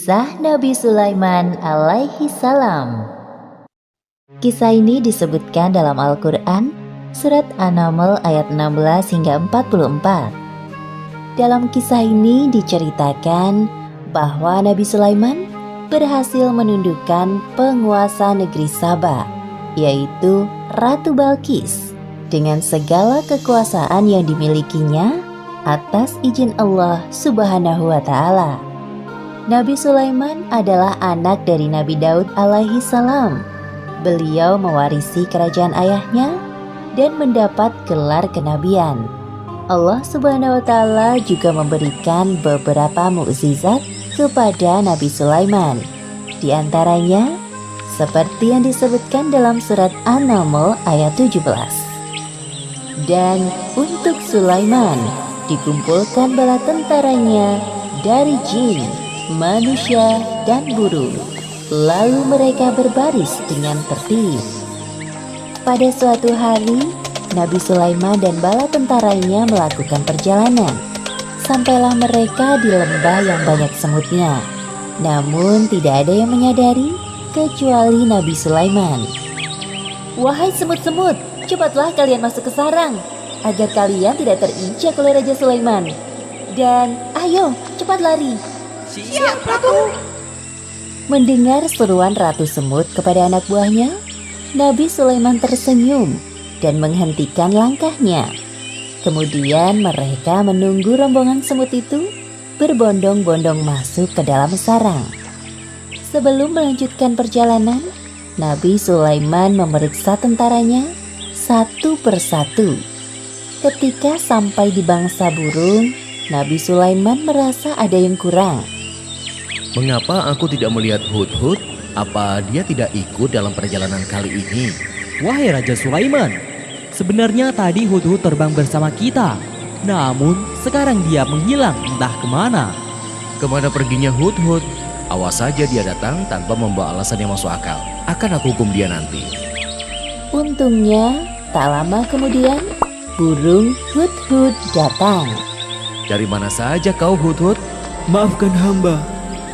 Kisah Nabi Sulaiman alaihi salam. Kisah ini disebutkan dalam Al-Quran, surat An-Naml ayat 16 hingga 44. Dalam kisah ini diceritakan bahwa Nabi Sulaiman berhasil menundukkan penguasa negeri Saba, yaitu Ratu Balqis, dengan segala kekuasaan yang dimilikinya atas izin Allah Subhanahu wa Ta'ala. Nabi Sulaiman adalah anak dari Nabi Daud alaihi salam. Beliau mewarisi kerajaan ayahnya dan mendapat gelar kenabian. Allah Subhanahu wa Ta'ala juga memberikan beberapa mukjizat kepada Nabi Sulaiman. Di antaranya seperti yang disebutkan dalam surat An-Naml ayat 17. Dan untuk Sulaiman dikumpulkan bala tentaranya dari jin, manusia, dan burung. Lalu mereka berbaris dengan tertib. Pada suatu hari, Nabi Sulaiman dan bala tentaranya melakukan perjalanan. Sampailah mereka di lembah yang banyak semutnya. Namun tidak ada yang menyadari kecuali Nabi Sulaiman. "Wahai semut-semut, cepatlah kalian masuk ke sarang, agar kalian tidak terinjak oleh Raja Sulaiman. Dan ayo, cepat lari." "Siap, Ratu." Mendengar seruan Ratu Semut kepada anak buahnya, Nabi Sulaiman tersenyum dan menghentikan langkahnya. Kemudian mereka menunggu rombongan semut itu berbondong-bondong masuk ke dalam sarang. Sebelum melanjutkan perjalanan, Nabi Sulaiman memeriksa tentaranya satu persatu. Ketika sampai di bangsa burung, Nabi Sulaiman merasa ada yang kurang. "Mengapa aku tidak melihat Hudhud? Apa dia tidak ikut dalam perjalanan kali ini?" "Wahai Raja Sulaiman, sebenarnya tadi Hudhud terbang bersama kita. Namun sekarang dia menghilang entah kemana." "Kemana perginya Hudhud? Awas saja dia datang tanpa membawa alasan yang masuk akal. Akan aku hukum dia nanti." Untungnya, tak lama kemudian, burung Hudhud datang. "Dari mana saja kau, Hudhud?" "Maafkan hamba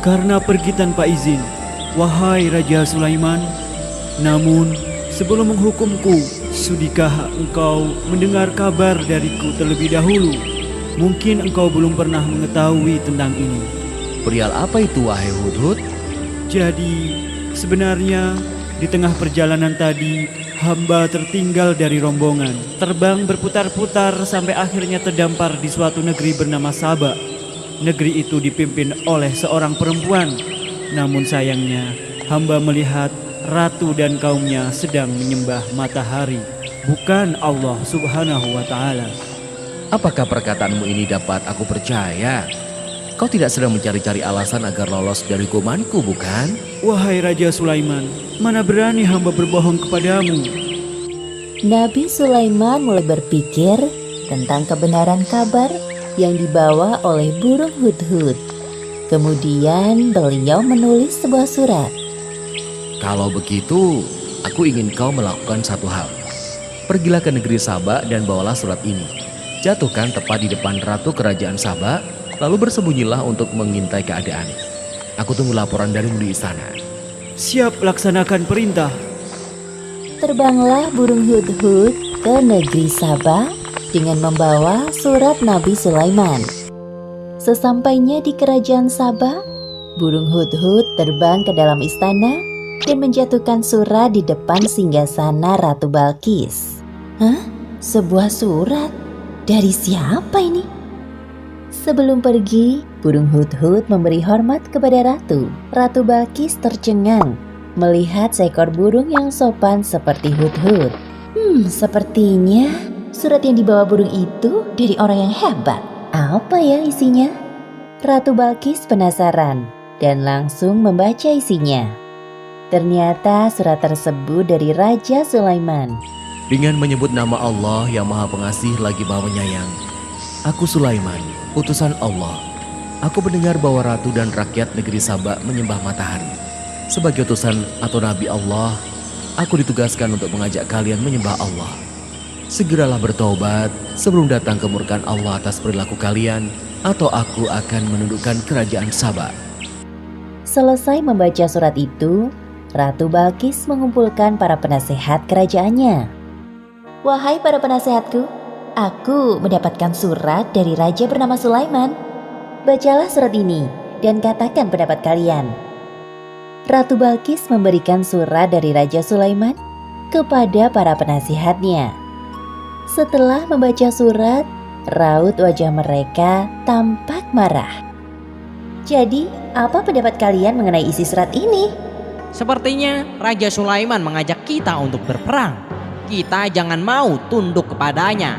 karena pergi tanpa izin, wahai Raja Sulaiman. Namun sebelum menghukumku, sudikah engkau mendengar kabar dariku terlebih dahulu? Mungkin engkau belum pernah mengetahui tentang ini." "Perihal apa itu, wahai Hudhud?" "Jadi sebenarnya di tengah perjalanan tadi, hamba tertinggal dari rombongan, terbang berputar-putar sampai akhirnya terdampar di suatu negeri bernama Saba. Negeri itu dipimpin oleh seorang perempuan. Namun sayangnya, hamba melihat ratu dan kaumnya sedang menyembah matahari, bukan Allah Subhanahu wa Ta'ala." "Apakah perkataanmu ini dapat aku percaya? Kau tidak sedang mencari-cari alasan agar lolos dari hukumanku, bukan?" "Wahai Raja Sulaiman, mana berani hamba berbohong kepadamu." Nabi Sulaiman mulai berpikir tentang kebenaran kabar yang dibawa oleh burung Hudhud. Kemudian beliau menulis sebuah surat. "Kalau begitu, aku ingin kau melakukan satu hal. Pergilah ke negeri Saba dan bawalah surat ini. Jatuhkan tepat di depan ratu kerajaan Saba, lalu bersembunyilah untuk mengintai keadaan. Aku tunggu laporan darimu di istana." "Siap, laksanakan perintah." Terbanglah burung Hudhud ke negeri Saba dengan membawa surat Nabi Sulaiman. Sesampainya di kerajaan Saba, burung Hudhud terbang ke dalam istana dan menjatuhkan surat di depan singgasana Ratu Balqis. "Hah? Sebuah surat? Dari siapa ini?" Sebelum pergi, burung Hudhud memberi hormat kepada ratu. Ratu Balqis tercengang melihat seekor burung yang sopan seperti Hudhud. Sepertinya surat yang dibawa burung itu dari orang yang hebat. Apa ya isinya? Ratu Balqis penasaran dan langsung membaca isinya. Ternyata surat tersebut dari Raja Sulaiman. "Dengan menyebut nama Allah yang Maha Pengasih lagi Maha Penyayang, aku Sulaiman, utusan Allah. Aku mendengar bahwa ratu dan rakyat negeri Saba menyembah matahari. Sebagai utusan atau nabi Allah, aku ditugaskan untuk mengajak kalian menyembah Allah. Segeralah bertobat sebelum datang kemurkaan Allah atas perilaku kalian, atau aku akan menundukkan kerajaan Saba." Selesai membaca surat itu, Ratu Balkis mengumpulkan para penasehat kerajaannya. Wahai para penasehatku, aku mendapatkan surat dari raja bernama Sulaiman. Bacalah surat ini dan katakan pendapat kalian. Ratu Balkis memberikan surat dari Raja Sulaiman kepada para penasihatnya. Setelah membaca surat, raut wajah mereka tampak marah. Jadi, apa pendapat kalian mengenai isi surat ini? Sepertinya Raja Sulaiman mengajak kita untuk berperang. Kita jangan mau tunduk kepadanya.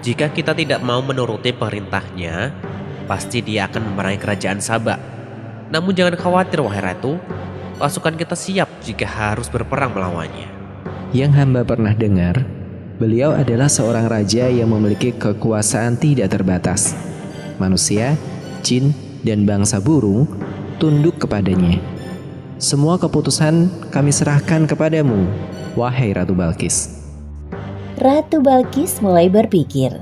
Jika kita tidak mau menuruti perintahnya, pasti dia akan memarahi kerajaan Sabak. Namun jangan khawatir wahai ratu, pasukan kita siap jika harus berperang melawannya. Yang hamba pernah dengar, beliau adalah seorang raja yang memiliki kekuasaan tidak terbatas. Manusia, jin, dan bangsa burung tunduk kepadanya. Semua keputusan kami serahkan kepadamu, wahai Ratu Balkis. Ratu Balkis mulai berpikir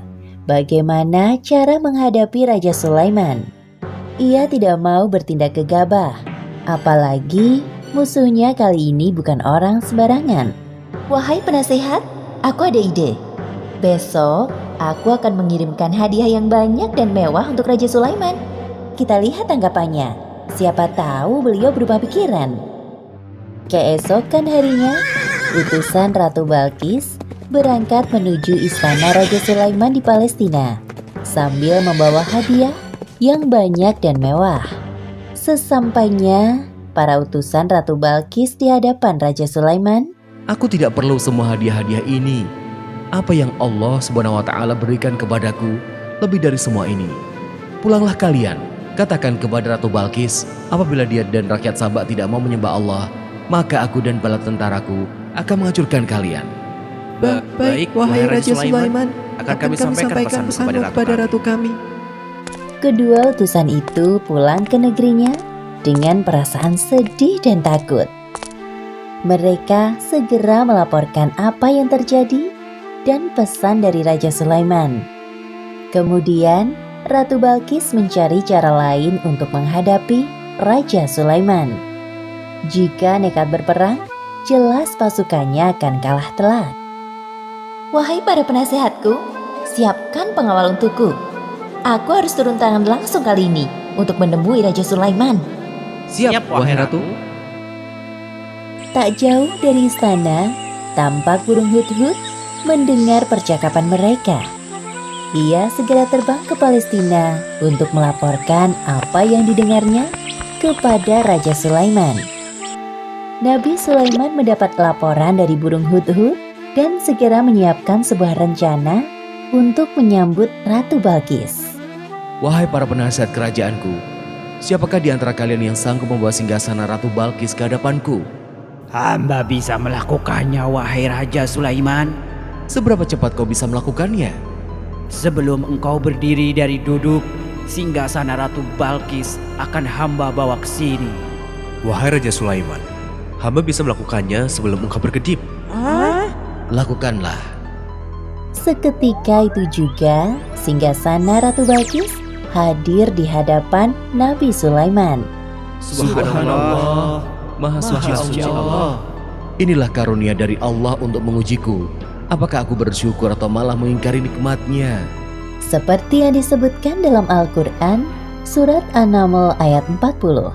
bagaimana cara menghadapi Raja Sulaiman. Ia tidak mau bertindak gegabah, apalagi musuhnya kali ini bukan orang sembarangan. Wahai penasehat, aku ada ide. Besok aku akan mengirimkan hadiah yang banyak dan mewah untuk Raja Sulaiman. Kita lihat tanggapannya. Siapa tahu beliau berubah pikiran. Keesokan harinya, utusan Ratu Balkis berangkat menuju istana Raja Sulaiman di Palestina sambil membawa hadiah yang banyak dan mewah. Sesampainya para utusan Ratu Balkis di hadapan Raja Sulaiman, Aku tidak perlu semua hadiah-hadiah ini. Apa yang Allah Subhanahu wa Ta'ala berikan kepadaku lebih dari semua ini. Pulanglah kalian, katakan kepada Ratu Balkis, apabila dia dan rakyat Sabak tidak mau menyembah Allah, maka aku dan bala tentaraku akan menghancurkan kalian. Baik, wahai Raja Sulaiman, akan kami sampaikan pesanmu kepada ratu kami. kedua utusan itu pulang ke negerinya dengan perasaan sedih dan takut. Mereka segera melaporkan apa yang terjadi dan pesan dari Raja Sulaiman. Kemudian, Ratu Balkis mencari cara lain untuk menghadapi Raja Sulaiman. Jika nekat berperang, jelas pasukannya akan kalah telak. Wahai para penasehatku, siapkan pengawal untukku. Aku harus turun tangan langsung kali ini untuk menemui Raja Sulaiman. Siap wahai ratu. Tak jauh dari istana, tampak burung hut-hut mendengar percakapan mereka. Ia segera terbang ke Palestina untuk melaporkan apa yang didengarnya kepada Raja Sulaiman. Nabi Sulaiman mendapat laporan dari burung hut-hut dan segera menyiapkan sebuah rencana untuk menyambut Ratu Balkis. Wahai para penasihat kerajaanku, siapakah di antara kalian yang sanggup membawa singgasana Ratu Balkis ke hadapanku? Hamba bisa melakukannya, wahai Raja Sulaiman. Seberapa cepat kau bisa melakukannya? Sebelum engkau berdiri dari duduk, singgasana Ratu Balkis akan hamba bawa ke sini. Wahai Raja Sulaiman, hamba bisa melakukannya sebelum engkau berkedip. Lakukanlah. Seketika itu juga, singgasana Ratu Balkis hadir di hadapan Nabi Sulaiman. Subhanallah, Maha suci Allah. Inilah karunia dari Allah untuk mengujiku. Apakah aku bersyukur atau malah mengingkari nikmatnya? Seperti yang disebutkan dalam Al-Quran, surat An-Naml ayat 40.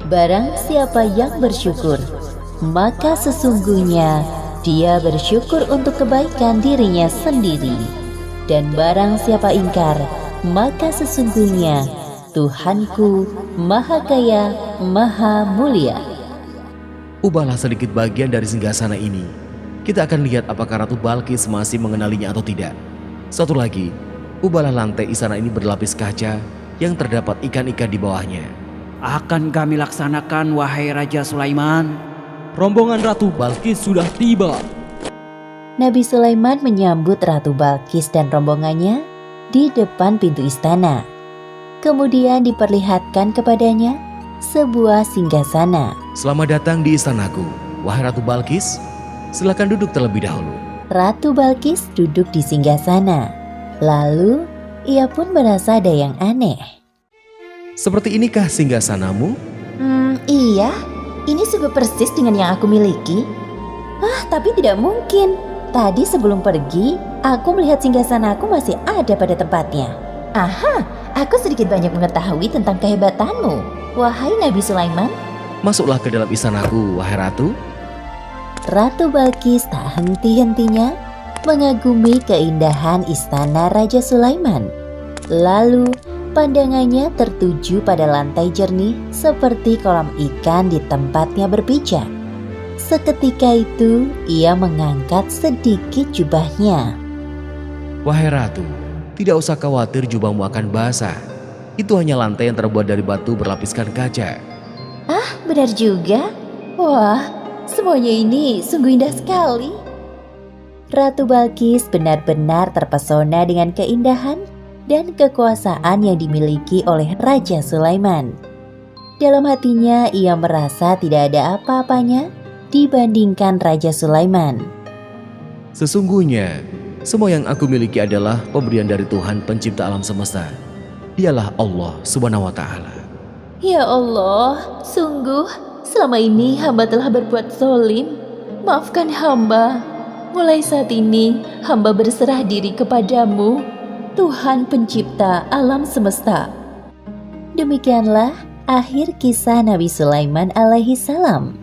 Barang siapa yang bersyukur, maka sesungguhnya dia bersyukur untuk kebaikan dirinya sendiri. Dan barang siapa ingkar, maka sesungguhnya Tuhanku Maha Kaya, Maha Mulia. Ubahlah sedikit bagian dari singgasana ini. Kita akan lihat apakah Ratu Balkis masih mengenalinya atau tidak. Satu lagi, ubahlah lantai istana ini berlapis kaca yang terdapat ikan-ikan di bawahnya. Akan kami laksanakan, wahai Raja Sulaiman. Rombongan Ratu Balkis sudah tiba. Nabi Sulaiman menyambut Ratu Balkis dan rombongannya di depan pintu istana. Kemudian diperlihatkan kepadanya sebuah singgasana. Selamat datang di istanaku, wahai Ratu Balkis. Silakan duduk terlebih dahulu. Ratu Balkis duduk di singgasana. Lalu ia pun merasa ada yang aneh. Seperti inikah singgasanamu? Iya, ini sungguh persis dengan yang aku miliki. Tapi tidak mungkin. Tadi sebelum pergi, aku melihat singgasanaku masih ada pada tempatnya. Aha, aku sedikit banyak mengetahui tentang kehebatanmu, wahai Nabi Sulaiman. Masuklah ke dalam istanaku, wahai ratu. Ratu Balkis tak henti-hentinya mengagumi keindahan istana Raja Sulaiman. Lalu pandangannya tertuju pada lantai jernih seperti kolam ikan di tempatnya berpijak. Seketika itu ia mengangkat sedikit jubahnya. Wahai ratu, tidak usah khawatir jubahmu akan basah. Itu hanya lantai yang terbuat dari batu berlapiskan kaca. Benar juga. Wah, semuanya ini sungguh indah sekali. Ratu Balkis benar-benar terpesona dengan keindahan dan kekuasaan yang dimiliki oleh Raja Sulaiman. Dalam hatinya ia merasa tidak ada apa-apanya dibandingkan Raja Sulaiman. Sesungguhnya, semua yang aku miliki adalah pemberian dari Tuhan pencipta alam semesta. Dialah Allah Subhanahu wa Ta'ala. Ya Allah, sungguh selama ini hamba telah berbuat zolim. Maafkan hamba. Mulai saat ini hamba berserah diri kepadamu, Tuhan pencipta alam semesta. Demikianlah akhir kisah Nabi Sulaiman alaihi salam.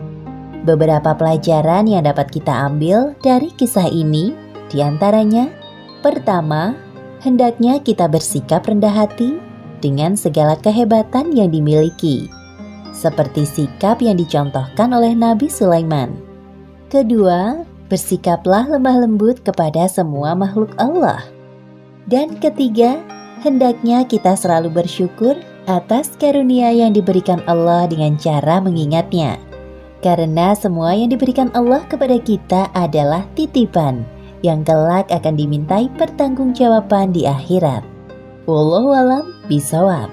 Beberapa pelajaran yang dapat kita ambil dari kisah ini diantaranya, pertama, hendaknya kita bersikap rendah hati dengan segala kehebatan yang dimiliki, seperti sikap yang dicontohkan oleh Nabi Sulaiman. Kedua, bersikaplah lemah lembut kepada semua makhluk Allah. Dan ketiga, hendaknya kita selalu bersyukur atas karunia yang diberikan Allah dengan cara mengingatnya. Karena semua yang diberikan Allah kepada kita adalah titipan yang kelak akan dimintai pertanggungjawaban di akhirat. Wallahu a'lam bishawab.